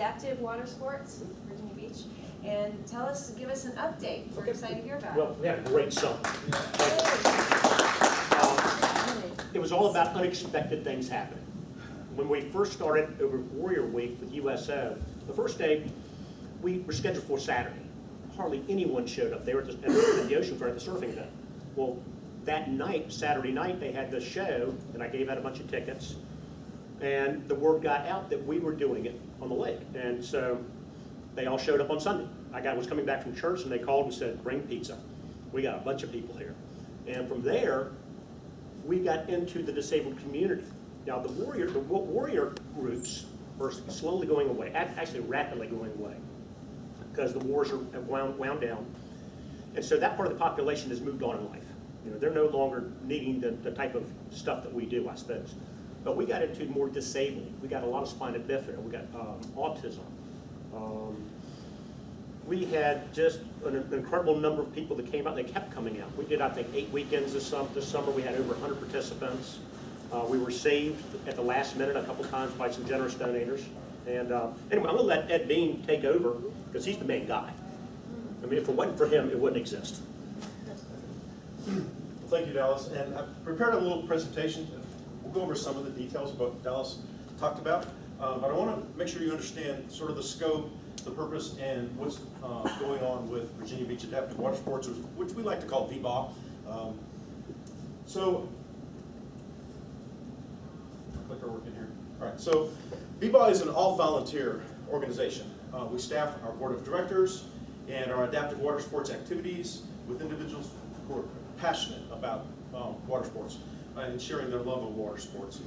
Adaptive Watersports, Virginia Beach, and give us an update. We're excited to hear about it. Well, we had a great summer. It was all about unexpected things happening. When we first started over Warrior Week with USO, the first day we were scheduled for Saturday. Hardly anyone showed up. They were at the ocean front at the surfing event. Well, that night, Saturday night, they had the show, and I gave out a bunch of tickets, and the word got out that we were doing it on the lake. And so they all showed up on Sunday. I was coming back from church, and they called and said, bring pizza. We got a bunch of people here. And from there, we got into the disabled community. Now, the warrior groups are slowly going away, actually rapidly going away, because the wars have wound down. And so that part of the population has moved on in life. You know, they're no longer needing the type of stuff that we do, I suppose. But we got into more disabled. We got a lot of spina bifida. We got autism. We had just an incredible number of people that came out. They kept coming out. We did, I think, 8 weekends this summer. We had over 100 participants. We were saved at the last minute a couple times by some generous donators. And anyway, I'm going to let Ed Bean take over because he's the main guy. I mean, if it wasn't for him, it wouldn't exist. Well, thank you, Dallas. And I've prepared a little presentation. We'll go over some of the details of what Dallas talked about. But I want to make sure you understand sort of the scope, the purpose, and what's going on with Virginia Beach Adaptive Watersports, which we like to call VBAW. Clicker working here. All right. So VBAW is an all-volunteer organization. We staff our board of directors and our adaptive water sports activities with individuals who are passionate about water sports and sharing their love of water sports.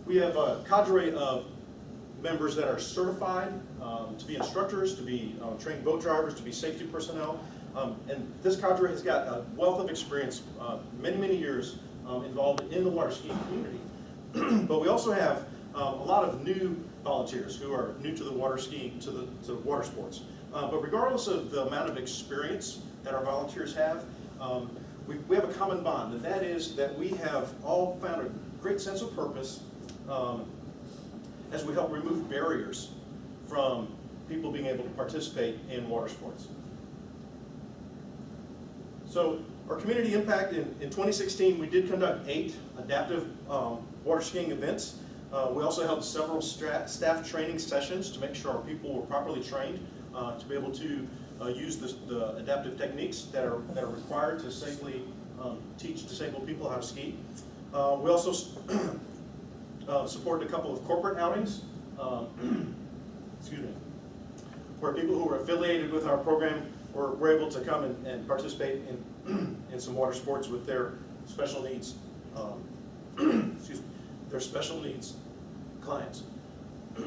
We have a cadre of members that are certified to be instructors, to be trained boat drivers, to be safety personnel. And this cadre has got a wealth of experience, many years involved in the water skiing community. But we also have a lot of new volunteers who are new to the water skiing, to the water sports. But regardless of the amount of experience that our volunteers have, we have a common bond, and that is that we have all found a great sense of purpose as we help remove barriers from people being able to participate in water sports. So our community impact in 2016, we did conduct 8 adaptive water skiing events. We also held several staff training sessions to make sure our people were properly trained to be able to use the adaptive techniques that are required to safely teach disabled people how to ski. We also supported a couple of corporate outings, excuse me, where people who were affiliated with our program were able to come and participate in some water sports with their special needs, excuse me, their special needs clients. I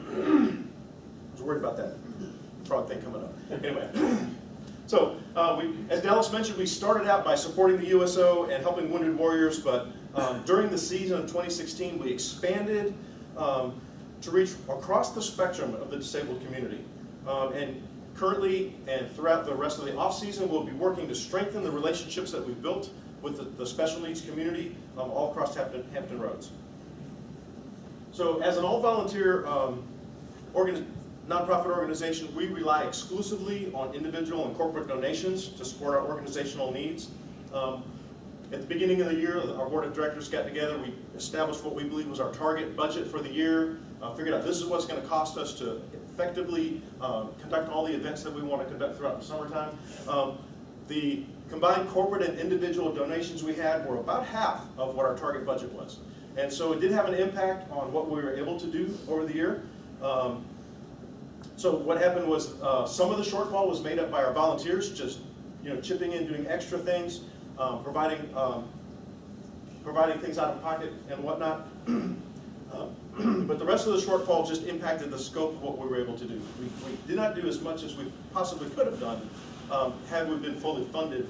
was worried about that frog thing coming up. Anyway, so as Dallas mentioned, we started out by supporting the USO and helping wounded warriors, but during the season of 2016, we expanded to reach across the spectrum of the disabled community. And currently and throughout the rest of the off-season, we'll be working to strengthen the relationships that we've built with the special needs community all across Hampton Roads. So as an all-volunteer nonprofit organization, we rely exclusively on individual and corporate donations to support our organizational needs. At the beginning of the year, our board of directors got together. We established what we believe was our target budget for the year, figured out this is what's going to cost us to effectively conduct all the events that we want to conduct throughout the summertime. The combined corporate and individual donations we had were about half of what our target budget was. And so it did have an impact on what we were able to do over the year. So what happened was some of the shortfall was made up by our volunteers, just chipping in, doing extra things, providing things out of pocket and whatnot. But the rest of the shortfall just impacted the scope of what we were able to do. We did not do as much as we possibly could have done had we been fully funded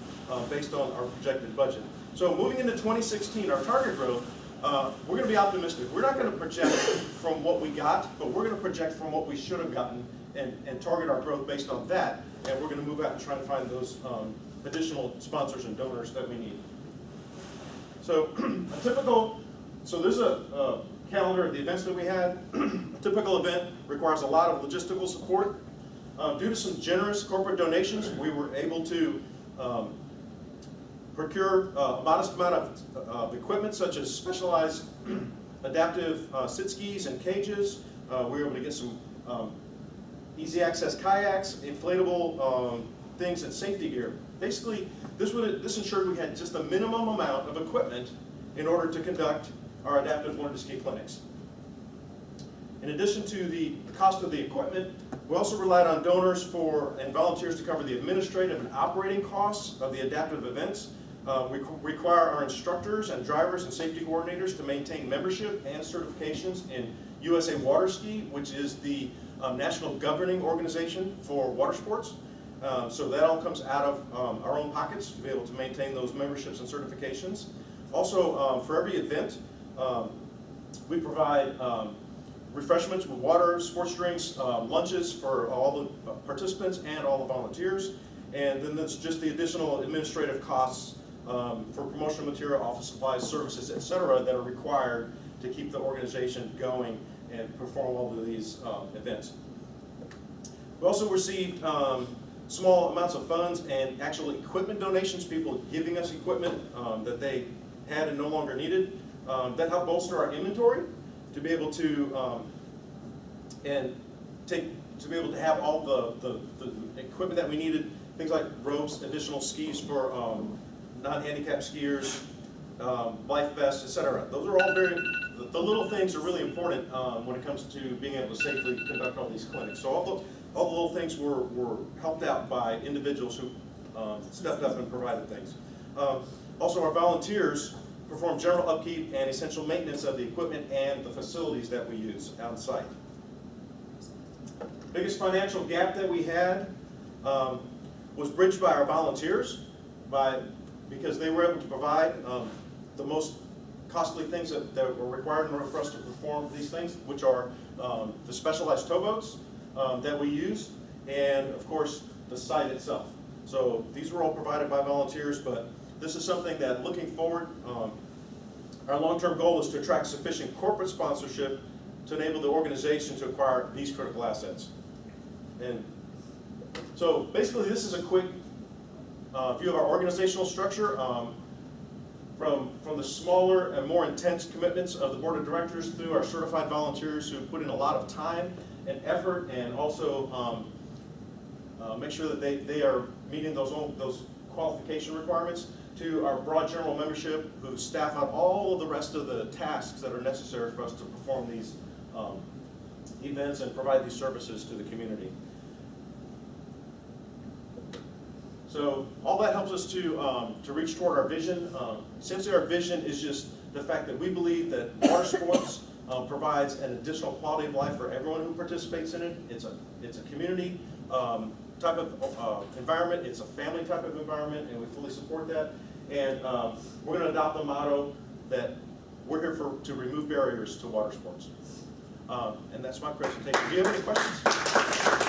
based on our projected budget. So moving into 2016, our target growth, we're going to be optimistic. We're not going to project from what we got, but we're going to project from what we should have gotten and target our growth based on that. And we're going to move out and try to find those additional sponsors and donors that we need. So so there's a calendar of the events that we had. A typical event requires a lot of logistical support. Due to some generous corporate donations, we were able to procure a modest amount of equipment such as specialized adaptive sit skis and cages. We were able to get some easy access kayaks, inflatable things, and safety gear. Basically, this ensured we had just a minimum amount of equipment in order to conduct our adaptive learn-to-ski clinics. In addition to the cost of the equipment, we also relied on donors and volunteers to cover the administrative and operating costs of the adaptive events. We require our instructors and drivers and safety coordinators to maintain membership and certifications in USA Waterski, which is the national governing organization for water sports. So that all comes out of our own pockets to be able to maintain those memberships and certifications. Also, for every event, we provide refreshments with water, sports drinks, lunches for all the participants and all the volunteers. And then there's just the additional administrative costs for promotional material, office supplies, services, etc., that are required to keep the organization going and perform all of these events. We also received small amounts of funds and actual equipment donations, people giving us equipment that they had and no longer needed. That helped bolster our inventory to be able to be able to have all the equipment that we needed, things like ropes, additional skis for non-handicapped skiers, life vests, etc. Those are all the little things are really important when it comes to being able to safely conduct all these clinics. So all the little things were helped out by individuals who stepped up and provided things. Also, our volunteers perform general upkeep and essential maintenance of the equipment and the facilities that we use on site. Biggest financial gap that we had was bridged by our volunteers, because they were able to provide the most costly things that were required in order for us to perform these things, which are the specialized towboats that we use, and of course the site itself. So these were all provided by volunteers, but this is something that, looking forward, our long-term goal is to attract sufficient corporate sponsorship to enable the organization to acquire these critical assets. And so basically this is a quick view of our organizational structure, from the smaller and more intense commitments of the board of directors through our certified volunteers who put in a lot of time and effort, and also make sure that they are meeting those qualification requirements, to our broad general membership who staff out all of the rest of the tasks that are necessary for us to perform these events and provide these services to the community. So all that helps us to reach toward our vision. Essentially, our vision is just the fact that we believe that water sports provides an additional quality of life for everyone who participates in it. It's a community type of environment. It's a family type of environment, and we fully support that. And we're going to adopt the motto that we're here to remove barriers to water sports. And that's my presentation. Do you have any questions?